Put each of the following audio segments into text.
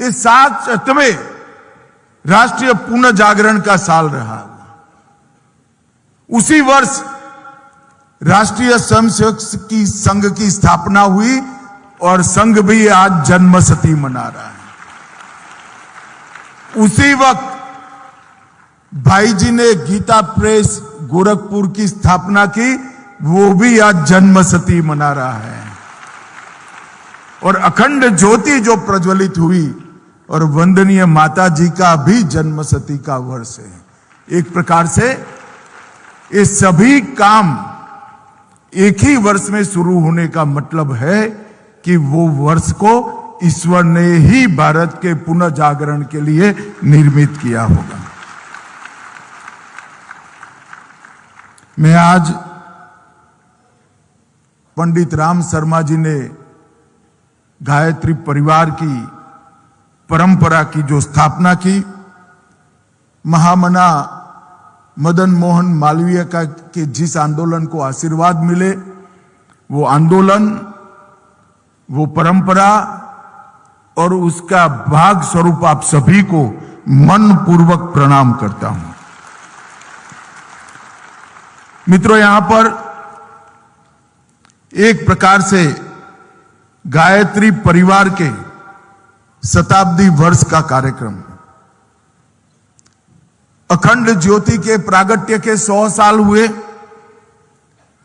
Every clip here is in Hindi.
ये 67वें राष्ट्रीय पुनः जागरण का साल रहा। उसी वर्ष राष्ट्रीय स्वयंसेवक संघ की स्थापना हुई और संघ भी आज जन्मशती मना रहा है। उसी वक्त भाई जी ने गीता प्रेस गोरखपुर की स्थापना की, वो भी आज जन्मशती मना रहा है। और अखंड ज्योति जो प्रज्वलित हुई और वंदनीय माता जी का भी जन्मशती का वर्ष है। एक प्रकार से ये सभी काम एक ही वर्ष में शुरू होने का मतलब है कि वो वर्ष को ईश्वर ने ही भारत के पुनः जागरण के लिए निर्मित किया होगा। मैं आज पंडित राम शर्मा जी ने गायत्री परिवार की परंपरा की जो स्थापना की, महामना मदन मोहन मालवीय का के जिस आंदोलन को आशीर्वाद मिले, वो आंदोलन, वो परंपरा और उसका भाग स्वरूप आप सभी को मन पूर्वक प्रणाम करता हूं। मित्रों, यहां पर एक प्रकार से गायत्री परिवार के शताब्दी वर्ष का कार्यक्रम, अखंड ज्योति के प्रागट्य के 100 साल हुए,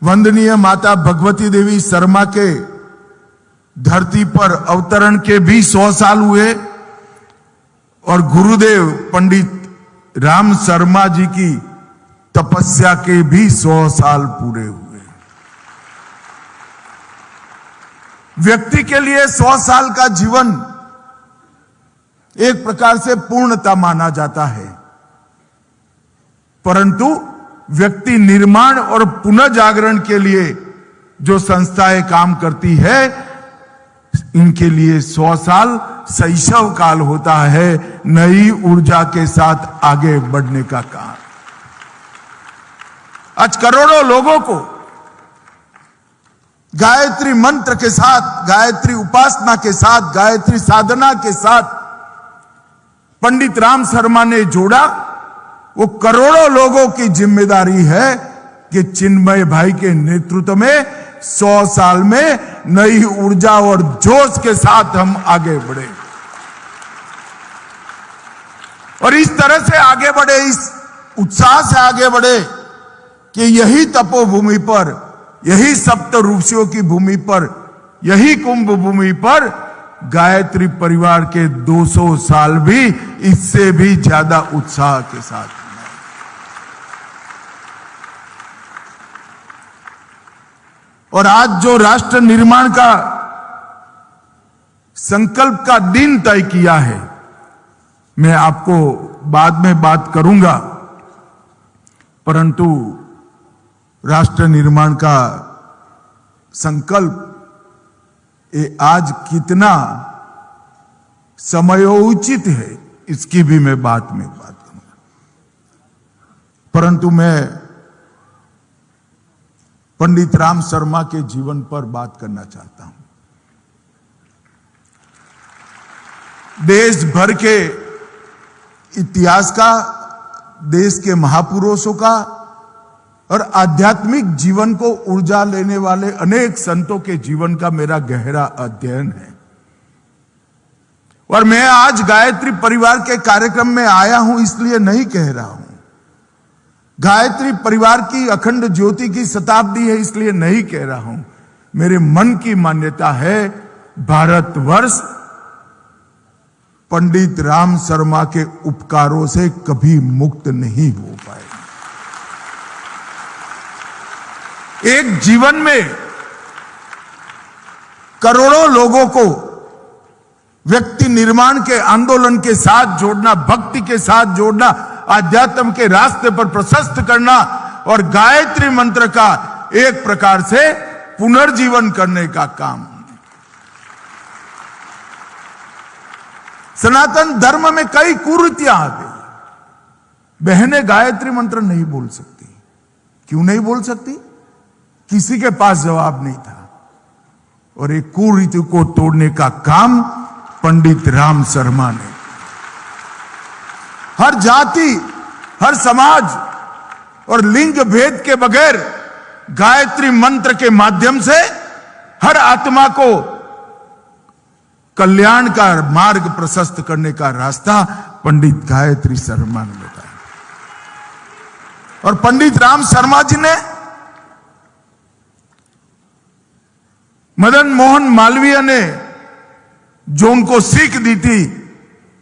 वंदनीय माता भगवती देवी शर्मा के धरती पर अवतरण के भी 100 साल हुए और गुरुदेव पंडित राम शर्मा जी की तपस्या के भी 100 साल पूरे हुए। व्यक्ति के लिए 100 साल का जीवन एक प्रकार से पूर्णता माना जाता है, परंतु व्यक्ति निर्माण और पुनः जागरण के लिए जो संस्थाएं काम करती है, इनके लिए 100 साल शैशव काल होता है, नई ऊर्जा के साथ आगे बढ़ने का काम। आज करोड़ों लोगों को गायत्री मंत्र के साथ, गायत्री उपासना के साथ, गायत्री साधना के साथ पंडित राम शर्मा ने जोड़ा। वो करोड़ों लोगों की जिम्मेदारी है कि चिन्मय भाई के नेतृत्व में 100 साल में नई ऊर्जा और जोश के साथ हम आगे बढ़े और इस तरह से आगे बढ़े, इस उत्साह से आगे बढ़े कि यही तपोभूमि पर, यही सप्त ऋषियों की भूमि पर, यही कुंभ भूमि पर गायत्री परिवार के 200 साल भी इससे भी ज्यादा उत्साह के साथ। और आज जो राष्ट्र निर्माण का संकल्प का दिन तय किया है, मैं आपको बाद में बात करूंगा, परंतु राष्ट्र निर्माण का संकल्प ये आज कितना समयोचित है, इसकी भी मैं बात करूंगा। परंतु मैं पंडित राम शर्मा के जीवन पर बात करना चाहता हूं। देश भर के इतिहास का, देश के महापुरुषों का और आध्यात्मिक जीवन को ऊर्जा लेने वाले अनेक संतों के जीवन का मेरा गहरा अध्ययन है। और मैं आज गायत्री परिवार के कार्यक्रम में आया हूं इसलिए नहीं कह रहा हूं, गायत्री परिवार की अखंड ज्योति की शताब्दी है इसलिए नहीं कह रहा हूं। मेरे मन की मान्यता है, भारतवर्ष पंडित राम शर्मा के उपकारों से कभी मुक्त नहीं हो पाएगा। एक जीवन में करोड़ों लोगों को व्यक्ति निर्माण के आंदोलन के साथ जोड़ना, भक्ति के साथ जोड़ना, आध्यात्म के रास्ते पर प्रशस्त करना और गायत्री मंत्र का एक प्रकार से पुनर्जीवन करने का काम। सनातन धर्म में कई कुरीतियां आ गई। बहनें गायत्री मंत्र नहीं बोल सकती। क्यों नहीं बोल सकती? किसी के पास जवाब नहीं था। और एक कुरीति को तोड़ने का काम पंडित राम शर्मा ने। हर जाति, हर समाज और लिंग भेद के बगैर गायत्री मंत्र के माध्यम से हर आत्मा को कल्याण का मार्ग प्रशस्त करने का रास्ता पंडित गायत्री शर्मा ने बताया। और पंडित राम शर्मा जी ने मदन मोहन मालवीय ने जो उनको सीख दी थी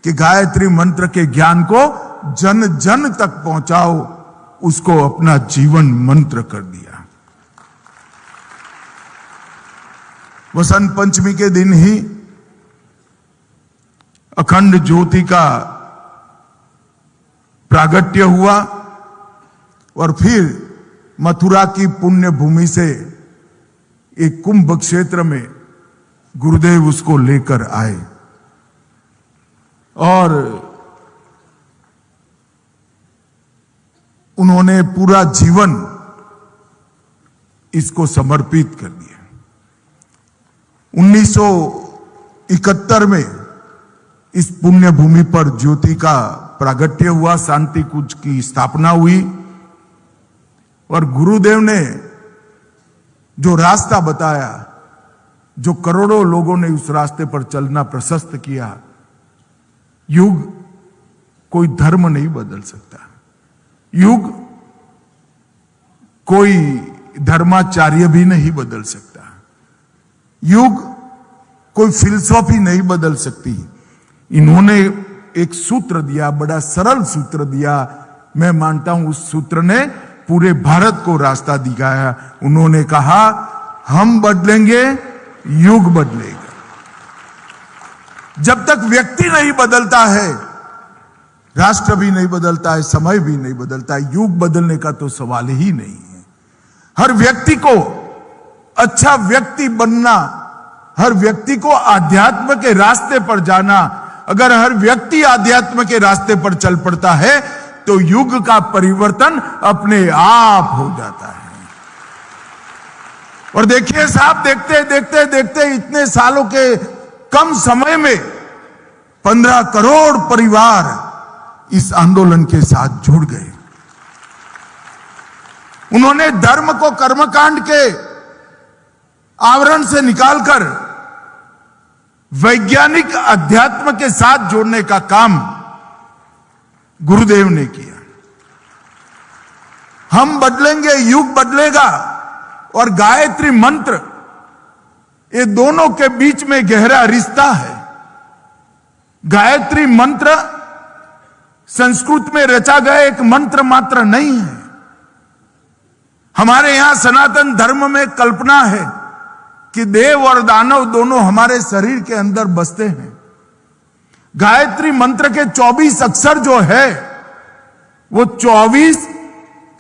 कि गायत्री मंत्र के ज्ञान को जन जन तक पहुंचाओ, उसको अपना जीवन मंत्र कर दिया। वसंत पंचमी के दिन ही अखंड ज्योति का प्रागट्य हुआ और फिर मथुरा की पुण्य भूमि से एक कुंभ क्षेत्र में गुरुदेव उसको लेकर आए और उन्होंने पूरा जीवन इसको समर्पित कर दिया। 1971 में इस पुण्य भूमि पर ज्योति का प्रागट्य हुआ, शांति कुंज की स्थापना हुई और गुरुदेव ने जो रास्ता बताया, जो करोड़ों लोगों ने उस रास्ते पर चलना प्रशस्त किया। युग कोई धर्म नहीं बदल सकता, युग कोई धर्माचार्य भी नहीं बदल सकता, युग कोई फिलॉसफी नहीं बदल सकती। इन्होंने एक सूत्र दिया, बड़ा सरल सूत्र दिया। मैं मानता हूं उस सूत्र ने पूरे भारत को रास्ता दिखाया। उन्होंने कहा, हम बदलेंगे, युग बदलेगा। जब तक व्यक्ति नहीं बदलता है, राष्ट्र भी नहीं बदलता है, समय भी नहीं बदलता है, युग बदलने का तो सवाल ही नहीं है। हर व्यक्ति को अच्छा व्यक्ति बनना, हर व्यक्ति को आध्यात्म के रास्ते पर जाना, अगर हर व्यक्ति आध्यात्म के रास्ते पर चल पड़ता है तो युग का परिवर्तन अपने आप हो जाता है। और देखिए साहब, देखते देखते देखते इतने सालों के कम समय में 15 करोड़ परिवार इस आंदोलन के साथ जुड़ गए। उन्होंने धर्म को कर्मकांड के आवरण से निकालकर वैज्ञानिक अध्यात्म के साथ जोड़ने का काम गुरुदेव ने किया। हम बदलेंगे, युग बदलेगा। और गायत्री मंत्र, ये दोनों के बीच में गहरा रिश्ता है। गायत्री मंत्र संस्कृत में रचा गया एक मंत्र मात्र नहीं है। हमारे यहां सनातन धर्म में कल्पना है कि देव और दानव दोनों हमारे शरीर के अंदर बसते हैं। गायत्री मंत्र के 24 अक्षर जो है वो 24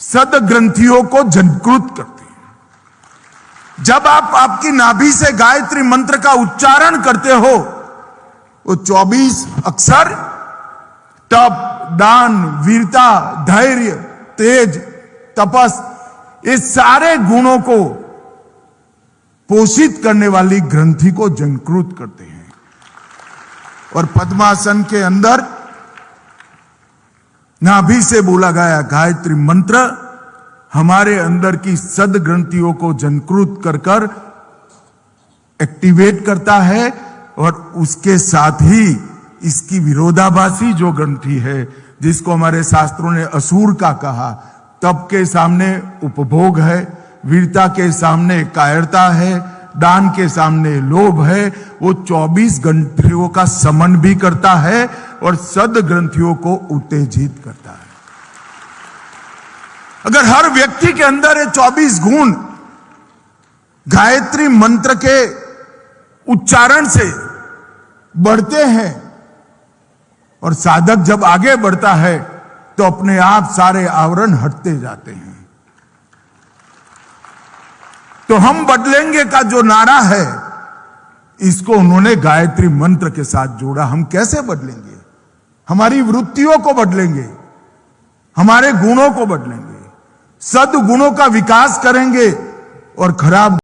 सद ग्रंथियों को झंकृत करते हैं। जब आप आपकी नाभि से गायत्री मंत्र का उच्चारण करते हो, वो 24 अक्षर तप, दान, वीरता, धैर्य, तेज, तपस, ये सारे गुणों को पोषित करने वाली ग्रंथि को झंकृत करते हैं। और पद्मासन के अंदर नाभि से बोला गया गायत्री मंत्र हमारे अंदर की सद ग्रंथियों को झंकृत कर कर एक्टिवेट करता है और उसके साथ ही इसकी विरोधाभासी जो ग्रंथि है, जिसको हमारे शास्त्रों ने असुर का कहा, तप के सामने उपभोग है, वीरता के सामने कायरता है, दान के सामने लोभ है, वो 24 ग्रंथियों का समन भी करता है और सद ग्रंथियों को उत्तेजित करता है। अगर हर व्यक्ति के अंदर ये 24 गुण गायत्री मंत्र के उच्चारण से बढ़ते हैं और साधक जब आगे बढ़ता है तो अपने आप सारे आवरण हटते जाते हैं। तो हम बदलेंगे का जो नारा है, इसको उन्होंने गायत्री मंत्र के साथ जोड़ा। हम कैसे बदलेंगे? हमारी वृत्तियों को बदलेंगे, हमारे गुणों को बदलेंगे, सद्गुणों का विकास करेंगे और खराब